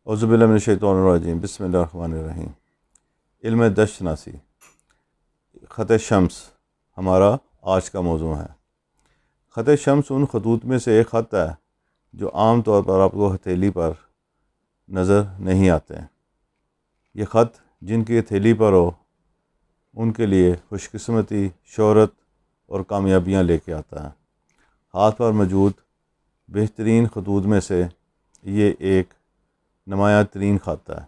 اعوذ باللہ من الشیطان الرجیم، بسم اللہ الرحمن الرحیم۔ علم دش شناسی، خط شمس ہمارا آج کا موضوع ہے۔ خط شمس ان خطوط میں سے ایک خط ہے جو عام طور پر آپ کو ہتھیلی پر نظر نہیں آتے ہیں۔ یہ خط جن کی ہتھیلی پر ہو ان کے لیے خوش قسمتی، شہرت اور کامیابیاں لے کے آتا ہے۔ ہاتھ پر موجود بہترین خطوط میں سے یہ ایک نمایاں ترین خط ہے۔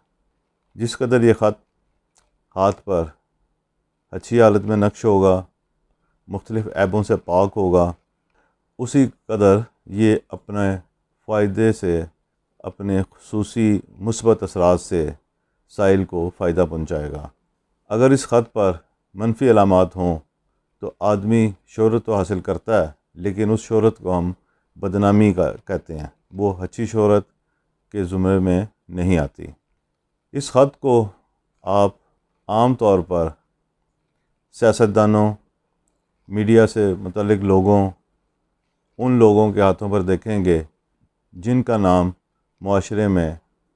جس قدر یہ خط ہاتھ پر اچھی حالت میں نقش ہوگا، مختلف عیبوں سے پاک ہوگا، اسی قدر یہ اپنے فائدے سے، اپنے خصوصی مثبت اثرات سے سائل کو فائدہ پہنچائے گا۔ اگر اس خط پر منفی علامات ہوں تو آدمی شہرت تو حاصل کرتا ہے، لیکن اس شہرت کو ہم بدنامی کا کہتے ہیں، وہ اچھی شہرت کے زمرے میں نہیں آتی۔ اس خط کو آپ عام طور پر سیاستدانوں، میڈیا سے متعلق لوگوں، ان لوگوں کے ہاتھوں پر دیکھیں گے جن کا نام معاشرے میں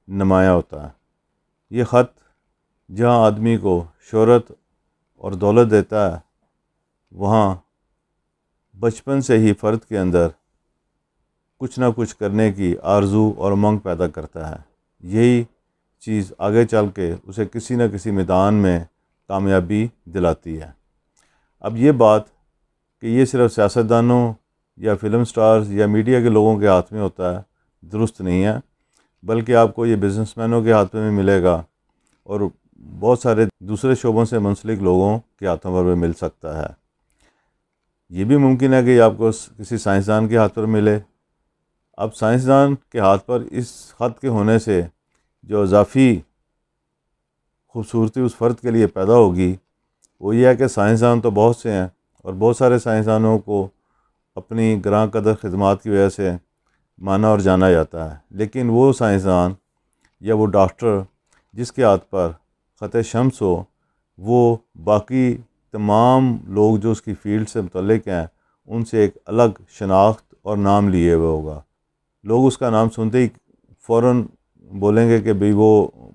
نمایاں ہوتا ہے۔ یہ خط جہاں آدمی کو شہرت اور دولت دیتا ہے، وہاں بچپن سے ہی فرد کے اندر کچھ نہ کچھ کرنے کی آرزو اور منگ پیدا کرتا ہے۔ یہی چیز آگے چل کے اسے کسی نہ کسی میدان میں کامیابی دلاتی ہے۔ اب یہ بات کہ یہ صرف سیاستدانوں یا فلم سٹارز یا میڈیا کے لوگوں کے ہاتھ میں ہوتا ہے، درست نہیں ہے، بلکہ آپ کو یہ بزنس مینوں کے ہاتھ میں بھی ملے گا اور بہت سارے دوسرے شعبوں سے منسلک لوگوں کے ہاتھوں پر بھی مل سکتا ہے۔ یہ بھی ممکن ہے کہ آپ کو کسی سائنسدان کے ہاتھ پر ملے۔ اب سائنسدان کے ہاتھ پر اس خط کے ہونے سے جو اضافی خوبصورتی اس فرد کے لیے پیدا ہوگی وہ یہ ہے کہ سائنسدان تو بہت سے ہیں اور بہت سارے سائنسدانوں کو اپنی گراں قدر خدمات کی وجہ سے مانا اور جانا جاتا ہے، لیکن وہ سائنسدان یا وہ ڈاکٹر جس کے ہاتھ پر خط شمس ہو، وہ باقی تمام لوگ جو اس کی فیلڈ سے متعلق ہیں ان سے ایک الگ شناخت اور نام لیے ہوئے ہوگا۔ لوگ اس کا نام سنتے ہی فوراً بولیں گے کہ بھئی وہ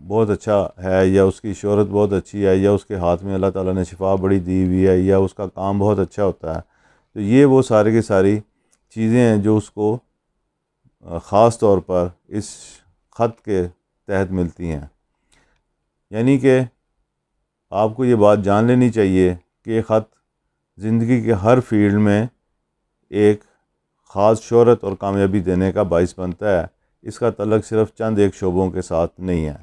بہت اچھا ہے، یا اس کی شہرت بہت اچھی ہے، یا اس کے ہاتھ میں اللہ تعالیٰ نے شفا بڑی دی ہوئی ہے، یا اس کا کام بہت اچھا ہوتا ہے۔ تو یہ وہ سارے کی ساری چیزیں ہیں جو اس کو خاص طور پر اس خط کے تحت ملتی ہیں۔ یعنی کہ آپ کو یہ بات جان لینی چاہیے کہ یہ خط زندگی کے ہر فیلڈ میں ایک خاص شہرت اور کامیابی دینے کا باعث بنتا ہے۔ اس کا تعلق صرف چند ایک شعبوں کے ساتھ نہیں ہے۔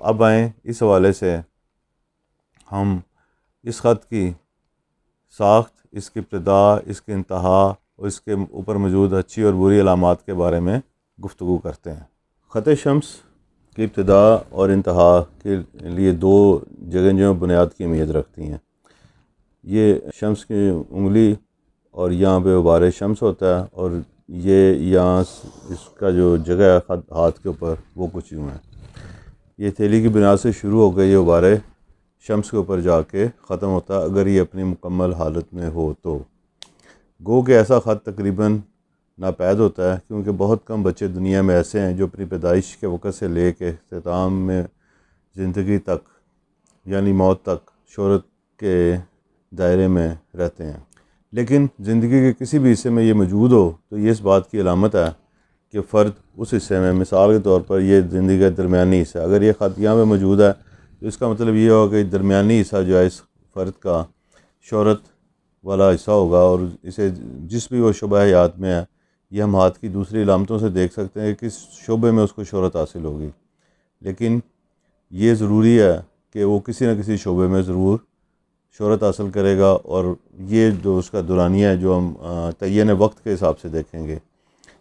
اب آئیں اس حوالے سے ہم اس خط کی ساخت، اس کی ابتدا، اس کی انتہا اور اس کے اوپر موجود اچھی اور بری علامات کے بارے میں گفتگو کرتے ہیں۔ خط شمس کی ابتدا اور انتہا کے لیے دو جگہیں جو بنیاد کی اہمیت رکھتی ہیں۔ یہ شمس کی انگلی اور یہاں پہ غبار شمس ہوتا ہے، اور یہ یہاں اس کا جو جگہ ہے خط ہاتھ کے اوپر وہ کچھ یوں ہے۔ یہ ہتھیلی کی بنیاد سے شروع ہو کے یہ غبار شمس کے اوپر جا کے ختم ہوتا ہے، اگر یہ اپنی مکمل حالت میں ہو تو۔ گو کہ ایسا خط تقریباً ناپید ہوتا ہے، کیونکہ بہت کم بچے دنیا میں ایسے ہیں جو اپنی پیدائش کے وقت سے لے کے اختتام میں زندگی تک یعنی موت تک شہرت کے دائرے میں رہتے ہیں۔ لیکن زندگی کے کسی بھی حصے میں یہ موجود ہو تو یہ اس بات کی علامت ہے کہ فرد اس حصے میں، مثال کے طور پر یہ زندگی کا درمیانی حصہ، اگر یہ خط یہاں پہ موجود ہے تو اس کا مطلب یہ ہوگا کہ درمیانی حصہ جو ہے اس فرد کا شہرت والا حصہ ہوگا، اور اسے جس بھی وہ شعبہ حیات میں ہے، یہ ہم ہاتھ کی دوسری علامتوں سے دیکھ سکتے ہیں کہ کس شعبے میں اس کو شہرت حاصل ہوگی۔ لیکن یہ ضروری ہے کہ وہ کسی نہ کسی شعبے میں ضرور شہرت حاصل کرے گا، اور یہ جو اس کا دورانیہ ہے جو ہم تعین وقت کے حساب سے دیکھیں گے،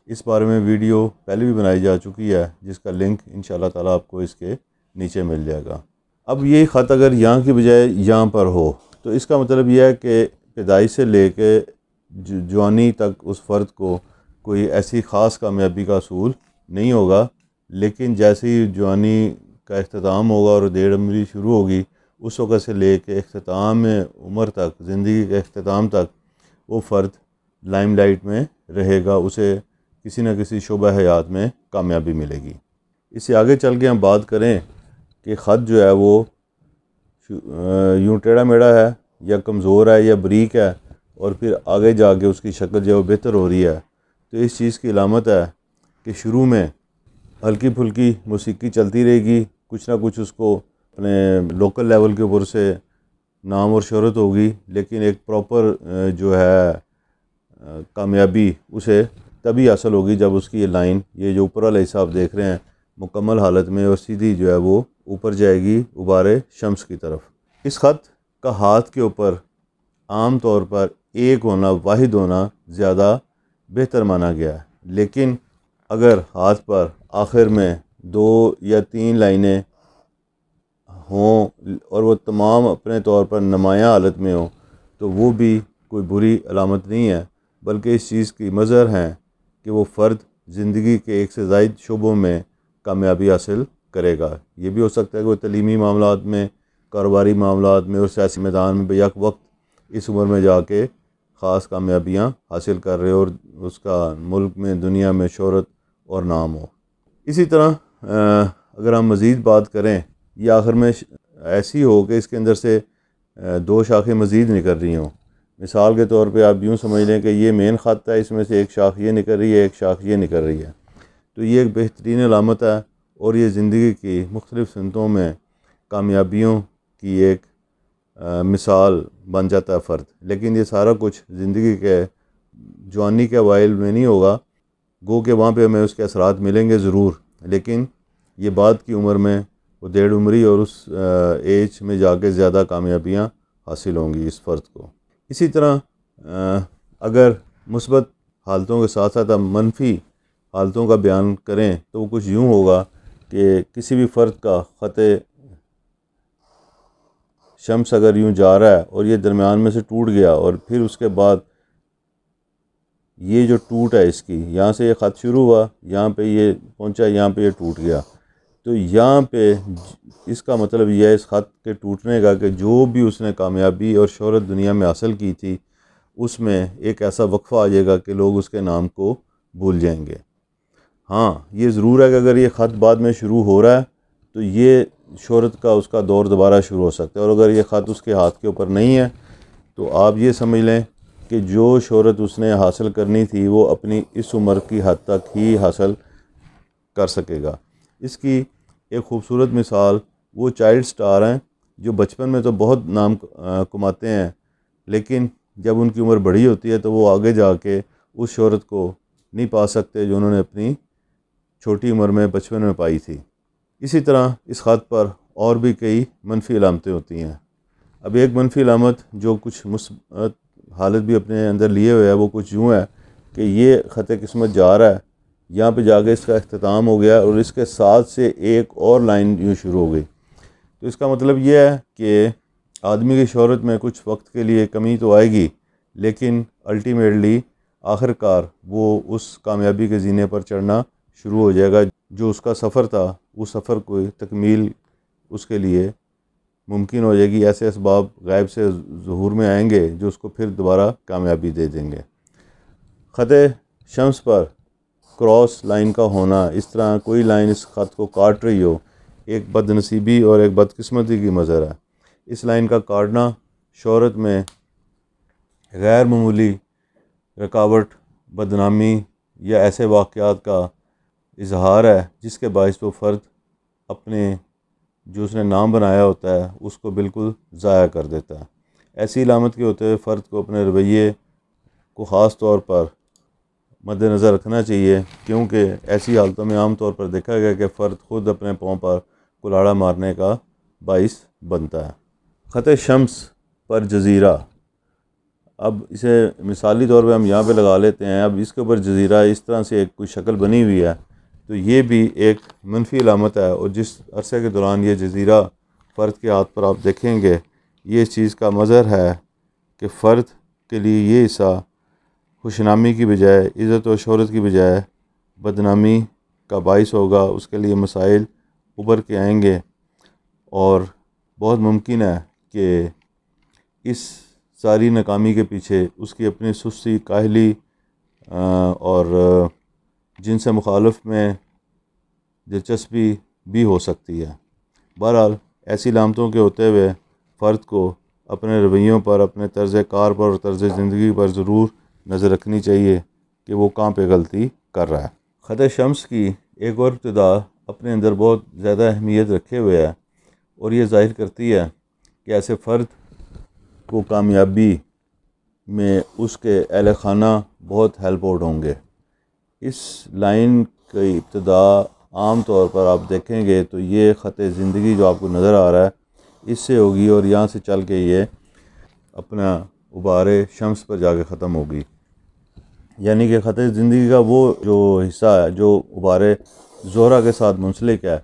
اس بارے میں ویڈیو پہلے بھی بنائی جا چکی ہے، جس کا لنک انشاءاللہ تعالیٰ آپ کو اس کے نیچے مل جائے گا۔ اب یہ خط اگر یہاں کی بجائے یہاں پر ہو تو اس کا مطلب یہ ہے کہ پیدائش سے لے کے جوانی تک اس فرد کو کوئی ایسی خاص کامیابی کا حصول نہیں ہوگا، لیکن جیسے ہی جوانی کا اختتام ہوگا اور دیڑھ عمری شروع ہوگی، اس وقت سے لے کے اختتام عمر تک، زندگی کے اختتام تک، وہ فرد لائم لائٹ میں رہے گا، اسے کسی نہ کسی شعبہ حیات میں کامیابی ملے گی۔ اس سے آگے چل کے ہم بات کریں کہ خط جو ہے وہ یوں ٹیڑھا میڑھا ہے یا کمزور ہے یا بریک ہے، اور پھر آگے جا کے اس کی شکل جو ہے وہ بہتر ہو رہی ہے، تو اس چیز کی علامت ہے کہ شروع میں ہلکی پھلکی موسیقی چلتی رہے گی، کچھ نہ کچھ اس کو اپنے لوکل لیول کے اوپر سے نام اور شہرت ہوگی، لیکن ایک پراپر جو ہے کامیابی اسے تبھی حاصل ہوگی جب اس کی یہ لائن، یہ جو اوپر والے حساب دیکھ رہے ہیں، مکمل حالت میں اور سیدھی جو ہے وہ اوپر جائے گی غبار شمس کی طرف۔ اس خط کا ہاتھ کے اوپر عام طور پر ایک ہونا، واحد ہونا زیادہ بہتر مانا گیا ہے، لیکن اگر ہاتھ پر آخر میں 2 یا 3 لائنیں ہوں اور وہ تمام اپنے طور پر نمایاں حالت میں ہوں تو وہ بھی کوئی بری علامت نہیں ہے، بلکہ اس چیز کی مظہر ہیں کہ وہ فرد زندگی کے ایک سے زائد شعبوں میں کامیابی حاصل کرے گا۔ یہ بھی ہو سکتا ہے کہ وہ تعلیمی معاملات میں، کاروباری معاملات میں اور سیاسی میدان میں بیک وقت اس عمر میں جا کے خاص کامیابیاں حاصل کر رہے اور اس کا ملک میں، دنیا میں شہرت اور نام ہو۔ اسی طرح اگر ہم مزید بات کریں، یہ آخر میں ایسی ہو کہ اس کے اندر سے 2 شاخیں مزید نکل رہی ہوں۔ مثال کے طور پہ آپ یوں سمجھ لیں کہ یہ مین خط ہے، اس میں سے ایک شاخ یہ نکل رہی ہے، ایک شاخ یہ نکل رہی ہے، تو یہ ایک بہترین علامت ہے اور یہ زندگی کی مختلف سمتوں میں کامیابیوں کی ایک مثال بن جاتا ہے فرد۔ لیکن یہ سارا کچھ زندگی کے جوانی کے اوائل میں نہیں ہوگا، گو کہ وہاں پہ ہمیں اس کے اثرات ملیں گے ضرور، لیکن یہ بعد کی عمر میں وہ 1.5 عمری اور اس ایج میں جا کے زیادہ کامیابیاں حاصل ہوں گی اس فرد کو۔ اسی طرح اگر مثبت حالتوں کے ساتھ ساتھ ہم منفی حالتوں کا بیان کریں تو وہ کچھ یوں ہوگا کہ کسی بھی فرد کا خط شمس اگر یوں جا رہا ہے اور یہ درمیان میں سے ٹوٹ گیا اور پھر اس کے بعد یہ جو ٹوٹ ہے اس کی، یہاں سے یہ خط شروع ہوا، یہاں پہ یہ پہنچا، یہاں پہ یہ ٹوٹ گیا، تو یہاں پہ اس کا مطلب یہ ہے اس خط کے ٹوٹنے کا کہ جو بھی اس نے کامیابی اور شہرت دنیا میں حاصل کی تھی اس میں ایک ایسا وقفہ آ جائے گا کہ لوگ اس کے نام کو بھول جائیں گے۔ ہاں یہ ضرور ہے کہ اگر یہ خط بعد میں شروع ہو رہا ہے تو یہ شہرت کا اس کا دور دوبارہ شروع ہو سکتا ہے، اور اگر یہ خط اس کے ہاتھ کے اوپر نہیں ہے تو آپ یہ سمجھ لیں کہ جو شہرت اس نے حاصل کرنی تھی وہ اپنی اس عمر کی حد تک ہی حاصل کر سکے گا۔ اس کی ایک خوبصورت مثال وہ چائلڈ سٹار ہیں جو بچپن میں تو بہت نام کماتے ہیں، لیکن جب ان کی عمر بڑی ہوتی ہے تو وہ آگے جا کے اس شہرت کو نہیں پا سکتے جو انہوں نے اپنی چھوٹی عمر میں بچپن میں پائی تھی۔ اسی طرح اس خط پر اور بھی کئی منفی علامتیں ہوتی ہیں۔ اب ایک منفی علامت جو کچھ مثبت حالت بھی اپنے اندر لیے ہوئے ہے وہ کچھ یوں ہے کہ یہ خط قسمت جا رہا ہے، یہاں پہ جا کے اس کا اختتام ہو گیا اور اس کے ساتھ سے ایک اور لائن یوں شروع ہو گئی، تو اس کا مطلب یہ ہے کہ آدمی کی شہرت میں کچھ وقت کے لیے کمی تو آئے گی، لیکن الٹیمیٹلی آخر کار وہ اس کامیابی کے زینے پر چڑھنا شروع ہو جائے گا، جو اس کا سفر تھا اس سفر کو تکمیل اس کے لیے ممکن ہو جائے گی۔ ایسے اسباب غیب سے ظہور میں آئیں گے جو اس کو پھر دوبارہ کامیابی دے دیں گے۔ خط شمس پر کراس لائن کا ہونا، اس طرح کوئی لائن اس خط کو کاٹ رہی ہو، ایک بد نصیبی اور ایک بدقسمتی کی مظہر ہے۔ اس لائن کا کاٹنا شہرت میں غیر معمولی رکاوٹ، بدنامی یا ایسے واقعات کا اظہار ہے جس کے باعث وہ فرد اپنے جو اس نے نام بنایا ہوتا ہے اس کو بالکل ضائع کر دیتا ہے۔ ایسی علامت کے ہوتے ہوئے فرد کو اپنے رویے کو خاص طور پر مد نظر رکھنا چاہیے، کیونکہ ایسی حالتوں میں عام طور پر دیکھا گیا کہ فرد خود اپنے پاؤں پر کلاڑا مارنے کا باعث بنتا ہے۔ خط شمس پر جزیرہ، اب اسے مثالی طور پہ ہم یہاں پہ لگا لیتے ہیں۔ اب اس کے اوپر جزیرہ اس طرح سے ایک کوئی شکل بنی ہوئی ہے تو یہ بھی ایک منفی علامت ہے، اور جس عرصے کے دوران یہ جزیرہ فرد کے ہاتھ پر آپ دیکھیں گے یہ اس چیز کا مظہر ہے کہ فرد کے لیے یہ حصہ خوشنامی کی بجائے، عزت و شہرت کی بجائے بدنامی کا باعث ہوگا، اس کے لیے مسائل ابھر کے آئیں گے، اور بہت ممکن ہے کہ اس ساری ناکامی کے پیچھے اس کی اپنی سستی، کاہلی اور جن سے مخالف میں دلچسپی بھی ہو سکتی ہے۔ بہرحال ایسی علامتوں کے ہوتے ہوئے فرد کو اپنے رویوں پر، اپنے طرز کار پر اور طرز زندگی پر ضرور نظر رکھنی چاہیے کہ وہ کہاں پہ غلطی کر رہا ہے۔ خط شمس کی ایک اور ابتدا اپنے اندر بہت زیادہ اہمیت رکھے ہوئے ہے، اور یہ ظاہر کرتی ہے کہ ایسے فرد کو کامیابی میں اس کے اہل خانہ بہت ہیلپ آؤٹ ہوں گے۔ اس لائن کی ابتدا عام طور پر آپ دیکھیں گے تو یہ خط زندگی جو آپ کو نظر آ رہا ہے اس سے ہوگی، اور یہاں سے چل کے یہ اپنا غبار شمس پر جا کے ختم ہوگی۔ یعنی کہ خط زندگی کا وہ جو حصہ ہے جو غبار زہرہ کے ساتھ منسلک ہے،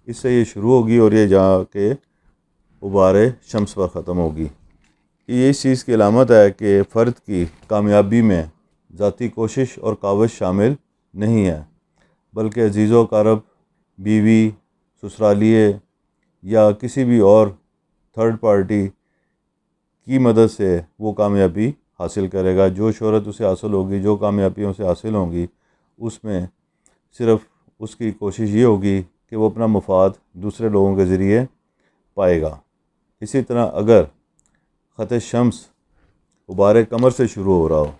اس سے یہ شروع ہوگی اور یہ جا کے غبار شمس پر ختم ہوگی۔ یہ اس چیز کی علامت ہے کہ فرد کی کامیابی میں ذاتی کوشش اور کاوش شامل نہیں ہے، بلکہ عزیز و اقارب، بیوی، سسرالیے یا کسی بھی اور تھرڈ پارٹی کی مدد سے وہ کامیابی حاصل کرے گا۔ جو شہرت اسے حاصل ہوگی، جو کامیابیوں سے حاصل ہوں گی، اس میں صرف اس کی کوشش یہ ہوگی کہ وہ اپنا مفاد دوسرے لوگوں کے ذریعے پائے گا۔ اسی طرح اگر خط شمس غبار قمر سے شروع ہو رہا ہو،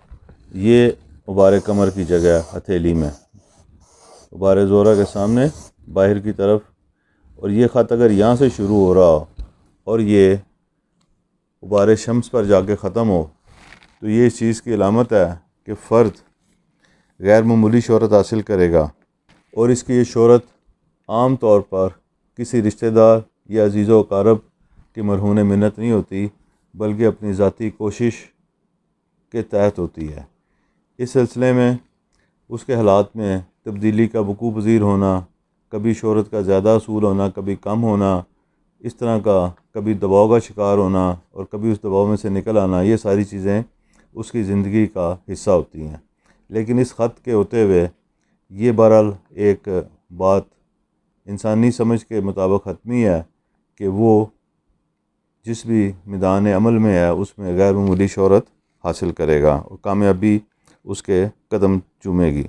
یہ غبار قمر کی جگہ ہے ہتھیلی میں، غبار زہرہ کے سامنے باہر کی طرف، اور یہ خط اگر یہاں سے شروع ہو رہا ہو اور یہ غبار شمس پر جا کے ختم ہو، تو یہ اس چیز کی علامت ہے کہ فرد غیر معمولی شہرت حاصل کرے گا، اور اس کی یہ شہرت عام طور پر کسی رشتہ دار یا عزیز و اقارب کی مرہون منت نہیں ہوتی، بلکہ اپنی ذاتی کوشش کے تحت ہوتی ہے۔ اس سلسلے میں اس کے حالات میں تبدیلی کا وقوع پذیر ہونا، کبھی شہرت کا زیادہ حصول ہونا، کبھی کم ہونا، اس طرح کا کبھی دباؤ کا شکار ہونا اور کبھی اس دباؤ میں سے نکل آنا، یہ ساری چیزیں اس کی زندگی کا حصہ ہوتی ہیں۔ لیکن اس خط کے ہوتے ہوئے یہ بہرحال ایک بات انسانی سمجھ کے مطابق حتمی ہے کہ وہ جس بھی میدان عمل میں ہے اس میں غیر معمولی شہرت حاصل کرے گا اور کامیابی اس کے قدم چومے گی۔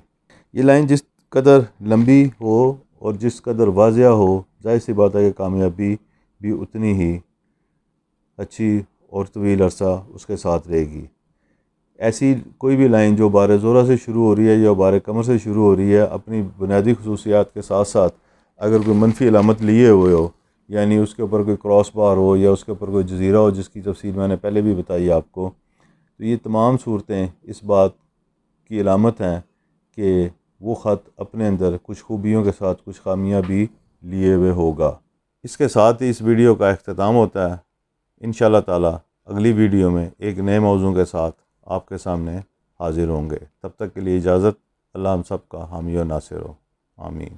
یہ لائن جس قدر لمبی ہو اور جس قدر واضح ہو، ظاہر سی بات ہے کہ کامیابی بھی اتنی ہی اچھی اور طویل عرصہ اس کے ساتھ رہے گی۔ ایسی کوئی بھی لائن جو غبار زہرہ سے شروع ہو رہی ہے یا غبار قمر سے شروع ہو رہی ہے، اپنی بنیادی خصوصیات کے ساتھ ساتھ اگر کوئی منفی علامت لیے ہوئے ہو، یعنی اس کے اوپر کوئی کراس بار ہو یا اس کے اوپر کوئی جزیرہ ہو جس کی تفصیل میں نے پہلے بھی بتائی آپ کو، تو یہ تمام صورتیں اس بات کی علامت ہیں کہ وہ خط اپنے اندر کچھ خوبیوں کے ساتھ کچھ خامیاں بھی لیے ہوئے ہوگا۔ اس کے ساتھ ہی اس ویڈیو کا اختتام ہوتا ہے۔ انشاءاللہ تعالی اگلی ویڈیو میں ایک نئے موضوع کے ساتھ آپ کے سامنے حاضر ہوں گے۔ تب تک کے لیے اجازت۔ اللہ ہم سب کا حامی و ناصر ہو، آمین۔